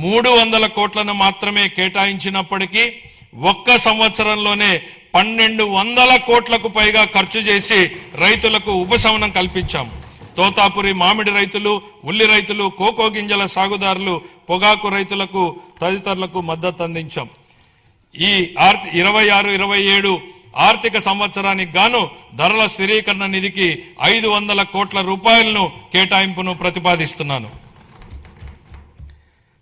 300 కోట్లను మాత్రమే కేటాయించినప్పటికీ ఒక్క సంవత్సరంలోనే 1200 కోట్లకు పైగా ఖర్చు చేసి రైతులకు ఉపశమనం కల్పించాం. తోతాపురి మామిడి రైతులు, ఉల్లి రైతులు, కోకో గింజల సాగుదారులు, పొగాకు రైతులకు తదితరులకు మద్దతు అందించాం. ఈ 26-27 ఆర్థిక సంవత్సరానికి గాను ధరల స్థిరీకరణ నిధికి 500 కోట్ల రూపాయలను కేటాయింపును ప్రతిపాదిస్తున్నాను.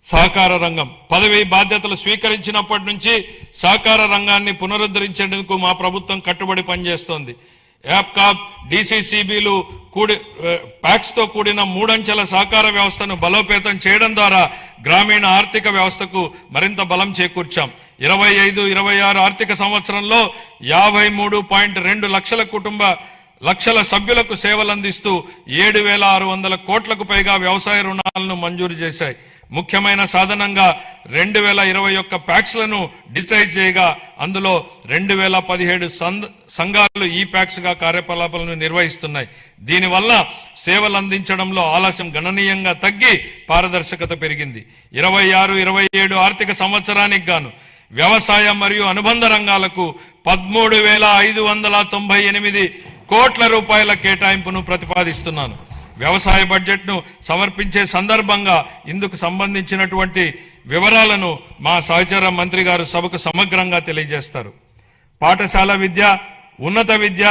సహకార రంగం పదవి బాధ్యతలు స్వీకరించినప్పటి నుంచి సహకార రంగాన్ని పునరుద్ధరించేందుకు మా ప్రభుత్వం కట్టుబడి పనిచేస్తోంది. యాప్కాప్, డీసీసీబీలు ప్యాక్స్ తో కూడిన 3 అంచెల సహకార వ్యవస్థను బలోపేతం చేయడం ద్వారా గ్రామీణ ఆర్థిక వ్యవస్థకు మరింత బలం చేకూర్చాం. 25-26 ఆర్థిక సంవత్సరంలో 53.2 లక్షల సభ్యులకు సేవలందిస్తూ 7,600 కోట్లకు పైగా వ్యవసాయ రుణాలను మంజూరు చేశాయి. ముఖ్యమైన సాధనంగా 2021 ప్యాక్స్లను డిజిటైజ్ చేయగా అందులో 2017 సంఘాలు ఈ ప్యాక్స్ గా కార్యకలాపాలను నిర్వహిస్తున్నాయి. దీనివల్ల సేవలు అందించడంలో ఆలస్యం గణనీయంగా తగ్గి పారదర్శకత పెరిగింది. 26-27 ఆర్థిక సంవత్సరానికి గాను వ్యవసాయ మరియు అనుబంధ రంగాలకు 13,598 కోట్ల రూపాయల కేటాయింపును ప్రతిపాదిస్తున్నాను. వ్యవసాయ బడ్జెట్ ను సమర్పించే సందర్భంగా ఇందుకు సంబంధించినటువంటి వివరాలను మా సహచర మంత్రి గారు సభకు సమగ్రంగా తెలియజేస్తారు. పాఠశాల విద్య, ఉన్నత విద్య,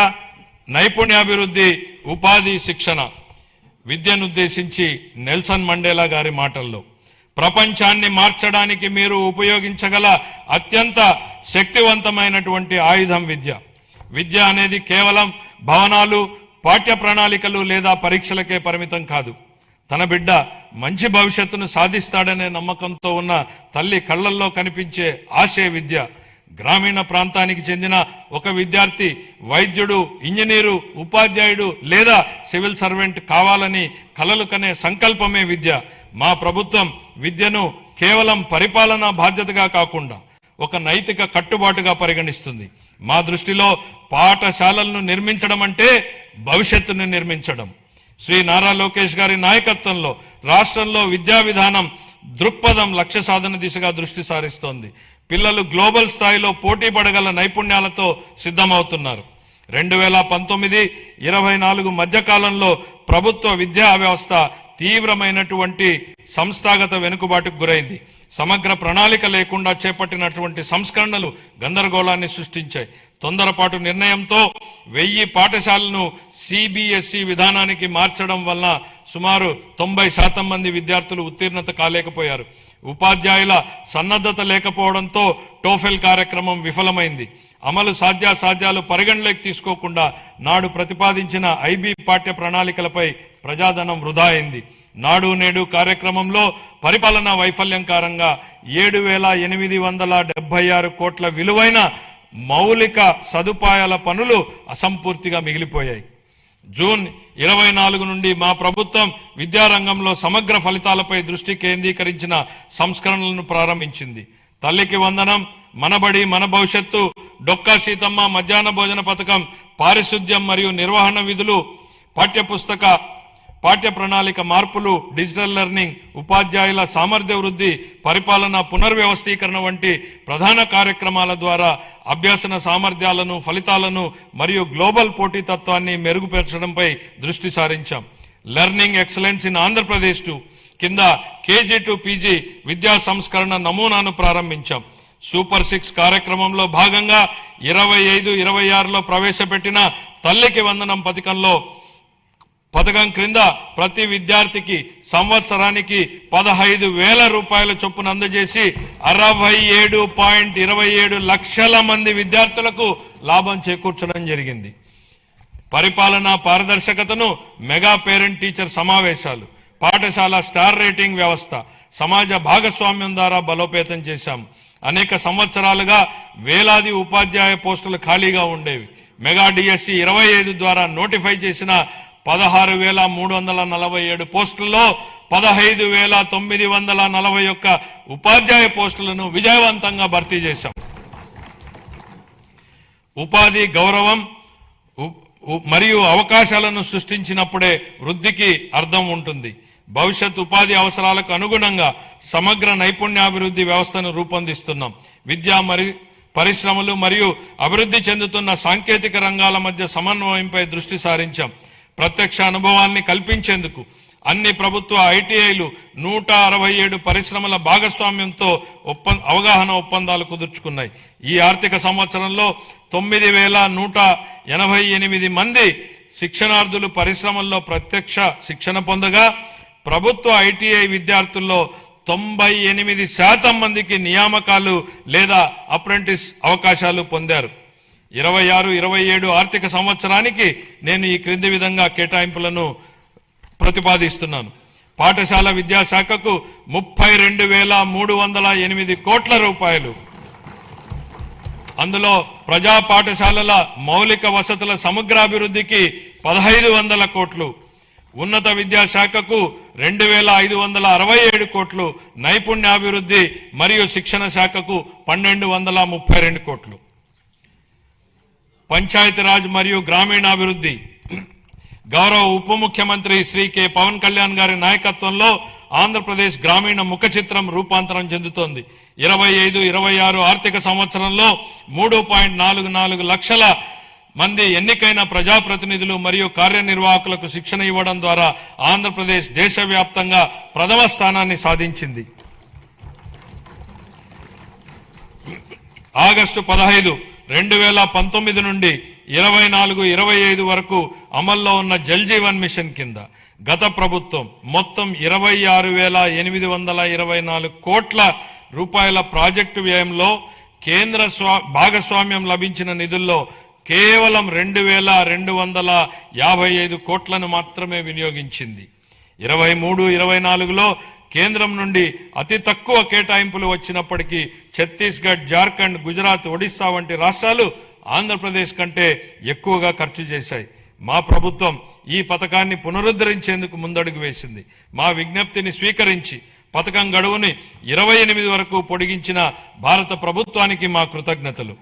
నైపుణ్యాభివృద్ధి, ఉపాధి, శిక్షణ విద్యనుద్దేశించి నెల్సన్ మండేలా గారి మాటల్లో, ప్రపంచాన్ని మార్చడానికి మీరు ఉపయోగించగల అత్యంత శక్తివంతమైనటువంటి ఆయుధం విద్య. విద్య అనేది కేవలం భవనాలు, పాఠ్య ప్రణాళికలు లేదా పరీక్షలకే పరిమితం కాదు. తన బిడ్డ మంచి భవిష్యత్తును సాధిస్తాడనే నమ్మకంతో ఉన్న తల్లి కళ్లల్లో కనిపించే ఆశే విద్య. గ్రామీణ ప్రాంతానికి చెందిన ఒక విద్యార్థి వైద్యుడు, ఇంజనీరు, ఉపాధ్యాయుడు లేదా సివిల్ సర్వెంట్ కావాలని కలలు కనే సంకల్పమే విద్య. మా ప్రభుత్వం విద్యను కేవలం పరిపాలనా బాధ్యతగా కాకుండా ఒక నైతిక కట్టుబాటుగా పరిగణిస్తుంది. మా దృష్టిలో పాఠశాలలను నిర్మించడం అంటే భవిష్యత్తును నిర్మించడం. శ్రీ నారా లోకేష్ గారి నాయకత్వంలో రాష్ట్రంలో విద్యా విధానం దృక్పథం లక్ష్య సాధన దిశగా దృష్టి సారిస్తోంది. పిల్లలు గ్లోబల్ స్థాయిలో పోటీ పడగల నైపుణ్యాలతో సిద్ధమవుతున్నారు. 2019-24 మధ్యకాలంలో ప్రభుత్వ విద్యా వ్యవస్థ తీవ్రమైనటువంటి సంస్థాగత వెనుకబాటుకు గురైంది. సమగ్ర ప్రణాళిక లేకుండా చేపట్టినటువంటి సంస్కరణలు గందరగోళాన్ని సృష్టించాయి. తొందరపాటు నిర్ణయంతో 1000 పాఠశాలను సిబిఎస్ఈ విధానానికి మార్చడం వల్ల సుమారు 90% మంది విద్యార్థులు ఉత్తీర్ణత కాలేకపోయారు. ఉపాధ్యాయుల సన్నద్ధత లేకపోవడంతో టోఫెల్ కార్యక్రమం విఫలమైంది. అమలు సాధ్యాసాధ్యాలు పరిగణలోకి తీసుకోకుండా నాడు ప్రతిపాదించిన ఐబీ పాఠ్య ప్రణాళికలపై ప్రజాధనం వృధా అయింది. నాడు నేడు కార్యక్రమంలో పరిపాలనా వైఫల్యం కారణంగా 7,876 కోట్ల విలువైన మౌలిక సదుపాయాల పనులు అసంపూర్తిగా మిగిలిపోయాయి. జూన్ 24 నుండి మా ప్రభుత్వం విద్యారంగంలో సమగ్ర ఫలితాలపై దృష్టి కేంద్రీకరించిన సంస్కరణలను ప్రారంభించింది. తల్లికి వందనం, మనబడి మన భవిష్యత్తు, డొక్కా సీతమ్మ మధ్యాహ్న భోజన పథకం, పారిశుద్ధ్యం మరియు నిర్వహణ విధులు, పాఠ్య ప్రణాళిక మార్పులు, డిజిటల్ లెర్నింగ్, ఉపాధ్యాయుల సామర్థ్య వృద్ధి, పరిపాలన పునర్వ్యవస్థీకరణ వంటి ప్రధాన కార్యక్రమాల ద్వారా అభ్యసన సామర్థ్యాలను, ఫలితాలను మరియు గ్లోబల్ పోటీతత్వాన్ని మెరుగుపరచడంపై దృష్టి సారించాం. లెర్నింగ్ ఎక్సలెన్స్ ఇన్ ఆంధ్రప్రదేశ్ కింద KG to PG విద్యా సంస్కరణ నమూనాను ప్రారంభించాం. సూపర్ 6 కార్యక్రమంలో భాగంగా 25-26లో ప్రవేశపెట్టిన తల్లికి వందనం పథకం క్రింద ప్రతి విద్యార్థికి సంవత్సరానికి 15,000 రూపాయల చొప్పున అందజేసి 67.27 లక్షల మంది విద్యార్థులకు లాభం చేకూర్చడం జరిగింది. పరిపాలనా పారదర్శకతను, మెగా పేరెంట్ టీచర్ సమావేశాలు, పాఠశాల స్టార్ రేటింగ్ వ్యవస్థ, సమాజ భాగస్వామ్యం ద్వారా బలోపేతం చేశాం. అనేక సంవత్సరాలుగా వేలాది ఉపాధ్యాయ పోస్టులు ఖాళీగా ఉండేవి. మెగా డిఎస్సి 25 ద్వారా నోటిఫై చేసిన 16,347 పోస్టుల్లో 15,941 ఉపాధ్యాయ పోస్టులను విజయవంతంగా భర్తీ చేశాం. ఉపాధి, గౌరవం మరియు అవకాశాలను సృష్టించినప్పుడే వృద్ధికి అర్థం ఉంటుంది. భవిష్యత్ ఉపాధి అవసరాలకు అనుగుణంగా సమగ్ర నైపుణ్యాభివృద్ధి వ్యవస్థను రూపొందిస్తున్నాం. విద్యా పరిశ్రమలు మరియు అభివృద్ధి చెందుతున్న సాంకేతిక రంగాల మధ్య సమన్వయంపై దృష్టి సారించాం. ప్రత్యక్ష అనుభవాన్ని కల్పించేందుకు అన్ని ప్రభుత్వ ఐటీఐలు 167 పరిశ్రమల భాగస్వామ్యంతో అవగాహన ఒప్పందాలు కుదుర్చుకున్నాయి. ఈ ఆర్థిక సంవత్సరంలో 9188 మంది శిక్షణార్థులు పరిశ్రమల్లో ప్రత్యక్ష శిక్షణ పొందగా ప్రభుత్వ ఐటీఐ విద్యార్థుల్లో 98% మందికి నియామకాలు లేదా అప్రెంటిస్ అవకాశాలు పొందారు. 26-27 ఆర్థిక సంవత్సరానికి నేను ఈ క్రింది విధంగా కేటాయింపులను ప్రతిపాదిస్తున్నాను. పాఠశాల విద్యాశాఖకు 32,308 కోట్ల రూపాయలు, అందులో ప్రజా పాఠశాలల మౌలిక వసతుల సమగ్రాభివృద్ధికి 1,500 కోట్లు, ఉన్నత విద్యాశాఖకు 2,567 కోట్లు, నైపుణ్యాభివృద్ధి మరియు శిక్షణ శాఖకు 1,232 కోట్లు. పంచాయతీరాజ్ మరియు గ్రామీణాభివృద్ధి గౌరవ ఉప ముఖ్యమంత్రి శ్రీ కె పవన్ కళ్యాణ్ గారి నాయకత్వంలో ఆంధ్రప్రదేశ్ గ్రామీణ ముఖ చిత్రం రూపాంతరం చెందుతోంది. 25-26 ఆర్థిక సంవత్సరంలో 3.44 లక్షల మంది ఎన్నికైన ప్రజాప్రతినిధులు మరియు కార్యనిర్వాహకులకు శిక్షణ ఇవ్వడం ద్వారా ఆంధ్రప్రదేశ్ దేశవ్యాప్తంగా ప్రథమ స్థానాన్ని సాధించింది. ఆగస్టు 15, 2019 నుండి 24-25 వరకు అమల్లో ఉన్న జల్ జీవన్ మిషన్ కింద గత ప్రభుత్వం మొత్తం 26,824 కోట్ల రూపాయల ప్రాజెక్టు వ్యయంలో కేంద్ర భాగస్వామ్యం లభించిన నిధుల్లో కేవలం 2,255 కోట్లను మాత్రమే వినియోగించింది. 23-24లో కేంద్రం నుండి అతి తక్కువ కేటాయింపులు వచ్చినప్పటికీ ఛత్తీస్గఢ్, జార్ఖండ్, గుజరాత్, ఒడిశా వంటి రాష్ట్రాలు ఆంధ్రప్రదేశ్ కంటే ఎక్కువగా ఖర్చు చేశాయి. మా ప్రభుత్వం ఈ పథకాన్ని పునరుద్ధరించేందుకు ముందడుగు వేసింది. మా విజ్ఞప్తిని స్వీకరించి పథకం గడువుని 28 వరకు పొడిగించిన భారత ప్రభుత్వానికి మా కృతజ్ఞతలు.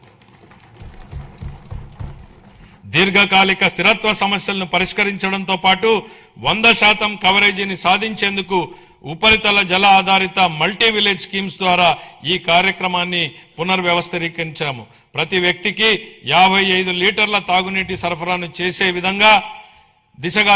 దీర్ఘకాలిక స్థిరత్వ సమస్యలను పరిష్కరించడంతో పాటు 100% కవరేజీని సాధించేందుకు ఉపరితల జల ఆధారిత మల్టీ విలేజ్ స్కీమ్స్ ద్వారా ఈ కార్యక్రమాన్ని పునర్వ్యవస్థీకరించాము. ప్రతి వ్యక్తికి 55 లీటర్ల తాగునీటి సరఫరాను చేసే విధంగా దిశగా